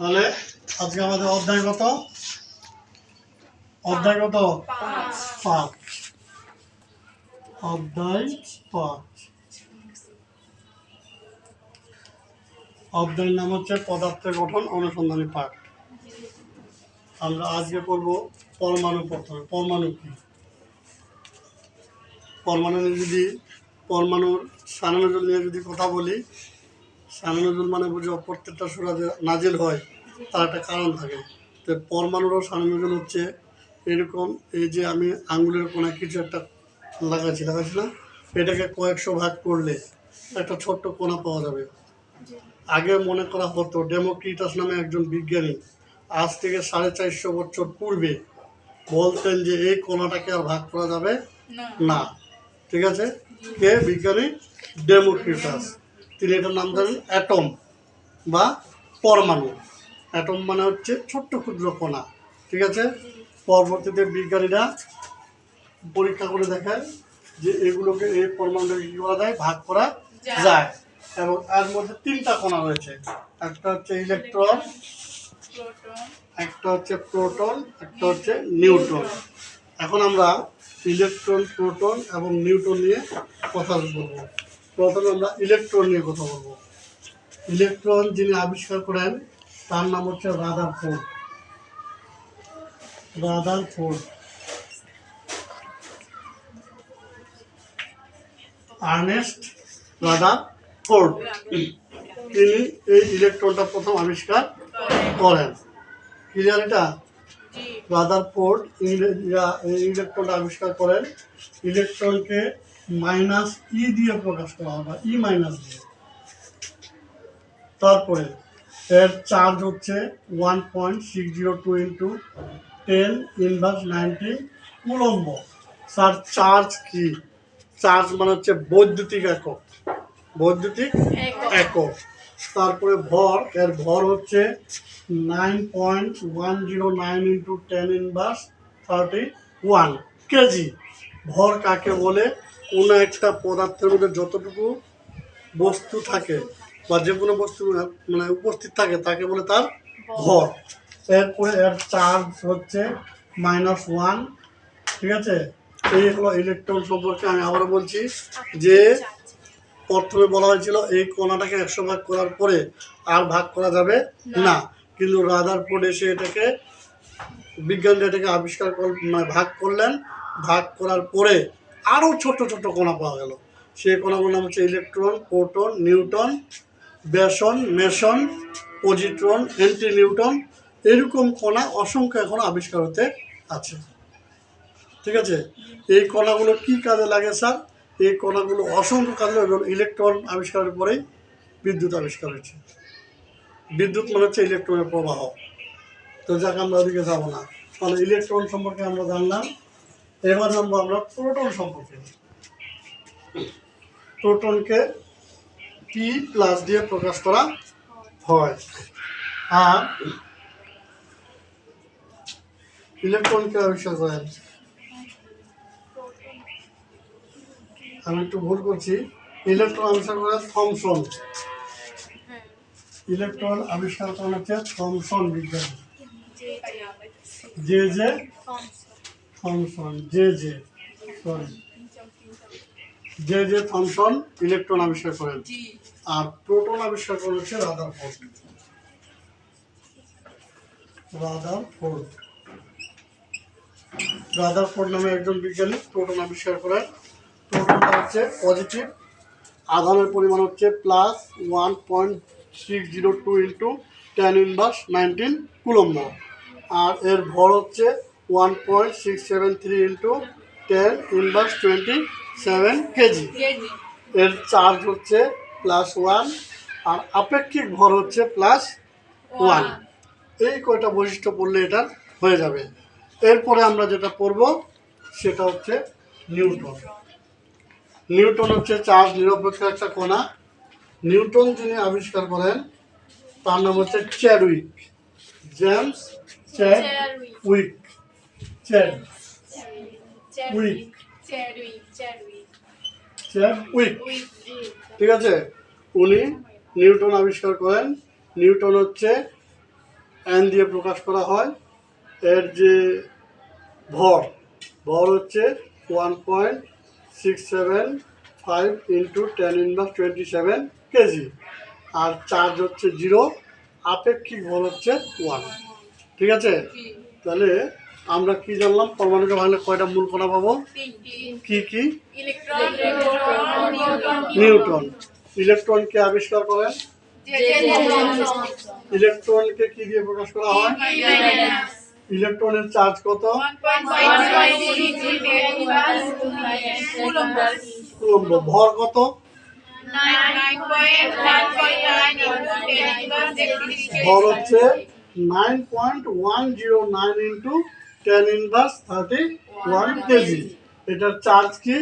তাহলে আজকে আমাদের অধ্যায় কত? অধ্যায় 5। অধ্যায় 5। অধ্যায়ের নাম হচ্ছে পদার্থের গঠন অনুসন্ধানী পাঠ। আমরা আজকে পড়ব পরমাণু। প্রথমে পরমাণু কি? পরমাণুর সানানুজুল নিয়ে যদি কথা বলি, সানানুজুল মানে বুঝো প্রত্যেকটা সূরা যে নাজিল হয় তার একটা কারণ থাকে। তো পরমাণুরও সানানুজুল হচ্ছে এরকম, এই যে আমি আঙ্গুলের কোনায় কিছু একটা লাগাচ্ছি না, এটাকে কয়েকশো ভাগ করলে একটা ছোট্ট কোনা পাওয়া যাবে। আগে মনে করা হতো ডেমোক্রিটাস নামে একজন বিজ্ঞানী আজ থেকে 450 বছর পূর্বে বলতেন যে এই কোনাটাকে আর ভাগ করা যাবে না। ঠিক আছে, কে বিজ্ঞানী? ডেমোক্রিটাস। তিনি এটার নাম দেন অ্যাটম বা পরমাণু। অ্যাটম মানে হচ্ছে ছোট্ট ক্ষুদ্র কণা। ঠিক আছে, পরবর্তীতে বিজ্ঞানীরা পরীক্ষা করে দেখায় যে এগুলোকে এই পরমাণুকে কী করা যায়, ভাগ করা যায়। এবং এর মধ্যে 3টা কণা রয়েছে, একটা হচ্ছে ইলেকট্রন, একটা হচ্ছে প্রোটন, একটা হচ্ছে নিউট্রন। এখন আমরা ইলেকট্রন, প্রোটন এবং নিউট্রন নিয়ে কথা বলবো। প্রথমে আমরা ইলেকট্রন নিয়ে কথা বলবো। ইলেকট্রন যিনি আবিষ্কার করেন তার নাম হচ্ছে রাদারফোর্ড। Ernst Rutherford. তিনি এই ইলেকট্রনটা প্রথম আবিষ্কার করেন। ক্লিয়ার? এটা রাদারফোর্ড ইলেকট্রনটা আবিষ্কার করেন। ইলেকট্রনকে -e দিয়ে প্রকাশ করা হয়, বা E- দিয়ে। তারপরে এর চার্জ হচ্ছে 1.602 × 10⁻90 কুলম্ব। স্যার চার্জ কি? চার্জ মানে হচ্ছে বৈদ্যুতিক একক, বৈদ্যুতিক একক। তারপরে ভর, এর ভর হচ্ছে 9.109 × 10⁻31 কেজি। ভর কাকে বলে? কোনো একটা পদার্থের মধ্যে যতটুকু বস্তু থাকে বা যে কোনো বস্তু মানে উপস্থিত থাকে তাকে বলে তার ভর। এরপরে এর চার্জ হচ্ছে -1। ঠিক আছে, এই হলো ইলেকট্রন সম্পর্কে। আমি আবারও বলছি যে প্রথমে বলা হয়েছিল এই কণাটাকে 100 ভাগ করার পরে আর ভাগ করা যাবে না, কিন্তু রাদারফোর্ড এসে এটাকে, বিজ্ঞানীরা এটাকে আবিষ্কার মানে ভাগ করলেন। ভাগ করার পরে আরও ছোট ছোট কণা পাওয়া গেল। সেই কণাগুলোর নাম হচ্ছে ইলেকট্রন, প্রোটন, নিউট্রন, বেসন, মেসন, পজিট্রন, অ্যান্টি নিউট্রন। এরকম কণা অসংখ্য এখনো আবিষ্কার হতে আছে। ঠিক আছে, এই কণাগুলো কি কাজে লাগে স্যার? এই কণাগুলো অসংখ্য কাজে লাগে। ইলেকট্রন আবিষ্কারের পরেই বিদ্যুৎ আবিষ্কার হয়েছে। বিদ্যুৎ মানে হচ্ছে ইলেকট্রনের প্রবাহ। তো যাক, আমরা ওদিকে যাবো না। তাহলে ইলেকট্রন সম্পর্কে আমরা জানলাম। এবার জানবো আমরা প্রোটন সম্পর্কে। প্রোটনকে P+ দিয়ে প্রকাশ করা হয়। আর ইলেকট্রনকে আবিষ্কার করেন, আমি একটু ভুল করছি, ইলেকট্রন আবিষ্কার করেন থমসন। ইলেকট্রন আবিষ্কার করেন হচ্ছে থমসন বিজ্ঞানী, J Thomson. J Thomson electron আবিষ্কার করেন। আর প্রোটন আবিষ্কার করেন হচ্ছে রাদারফোর্ড নামে একজন বিজ্ঞানী প্রোটন আবিষ্কার করেন। প্রোটনটা হচ্ছে পজিটিভ, আধানের পরিমাণ হচ্ছে +1.602 × 10⁻19 কুলম্ব। আর এর ভর হচ্ছে 1.673 × 10⁻27 কেজি। এর চার্জ হচ্ছে +1, আর আপেক্ষিক ভর হচ্ছে +1। এই কয়টা বৈশিষ্ট্য পড়লে এটা হয়ে যাবে। এরপরে আমরা যেটা পড়ব সেটা হচ্ছে নিউট্রন। নিউটন হচ্ছে চার্জ নিরপেক্ষ একটা কণা। নিউটন যিনি আবিষ্কার করেন তার নাম হচ্ছে চ্যাডউইক, জেমস চ্যাডউইক। ঠিক আছে, উনি নিউটন আবিষ্কার করেন। নিউটন হচ্ছে এন দিয়ে প্রকাশ করা হয়। এর যে ভর হচ্ছে 1.675 ইন্টু 10⁻27 কেজি, আর চার্জ হচ্ছে 0, আপেক্ষিক ভর হচ্ছে 1। ঠিক আছে, তাহলে আমরা কি জানলাম? পরমাণুকে ভাঙলে কয়টা মূল কণা পাবো? কি কি? নিউটন। ইলেকট্রনকে আবিষ্কার করেন। ইলেকট্রনকে কি দিয়ে প্রকাশ করা হয়? ইলেকট্রনের চার্জ কত? কুলম্ব। ভর কত? ভর হচ্ছে 9.109 ইন্টু 10⁻31 কেজি। এটার চার্জ কি?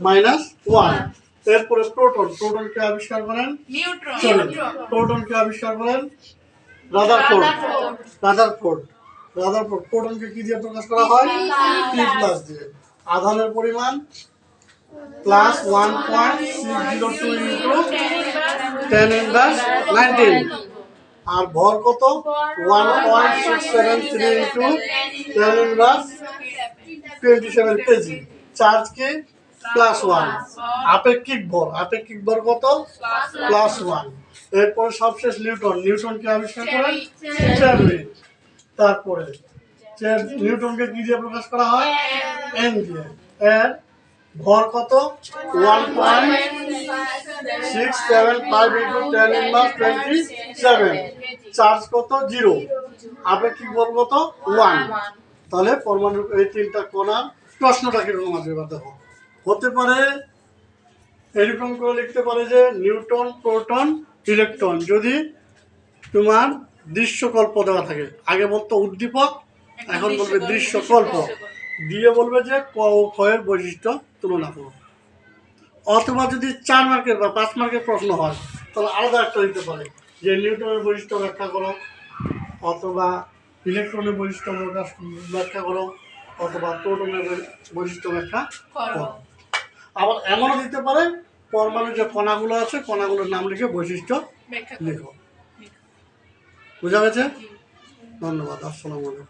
-1। এরপরে প্রোটন। প্রোটনকে আবিষ্কার করেন প্রোটনকে আবিষ্কার করেন রাদারফোর্ড। প্রোটনকে কি দিয়ে প্রকাশ করা হয়? P+ দিয়ে। আধানের পরিমাণ +1.602 ইন্টু 10⁻19। আর ভর কত? 1.673 ইন্টু 10⁻27 কেজি। চার্জ কি? +1। আপেক্ষিক ভর কত? +1। এরপরে সবশেষ নিউটনকে আবিষ্কার করেন চ্যাডউইক। তারপরে নিউটনকে কি দিয়ে প্রকাশ করা হয়? এন দিয়ে। এর ভর কত? 1.675 ইন্টু 10⁻27। চার্জ কত? 0। আপেক্ষিক ভর কত? 1। তাহলে পরমাণুর এই তিনটা কণার প্রশ্নটা কিরকম আছে এবার দেখো। হতে পারে এরকম করে লিখতে পারে যে নিউটন, প্রোটন, ইলেকট্রন। যদি তোমার দৃশ্যকল্প দেওয়া থাকে, আগে বলতো উদ্দীপক, এখন বলবে দৃশ্যকল্প, দিয়ে বলবে যে ক ও খ এর বৈশিষ্ট্য তুলনা করো। অথবা যদি 4 মার্কের বা 5 মার্কের প্রশ্ন হয় তাহলে আলাদা একটা দিতে পারে যে নিউটনের বৈশিষ্ট্য ব্যাখ্যা করো, অথবা ইলেকট্রনের বৈশিষ্ট্য ব্যাখ্যা করো, অথবা প্রোটনের বৈশিষ্ট্য ব্যাখ্যা করো। আবার এমনও দিতে পারে পরমাণুর যে কণাগুলো আছে কণাগুলোর নাম লিখে বৈশিষ্ট্য লিখো। বুঝা গেছে? ধন্যবাদ। আসসালামু আলাইকুম।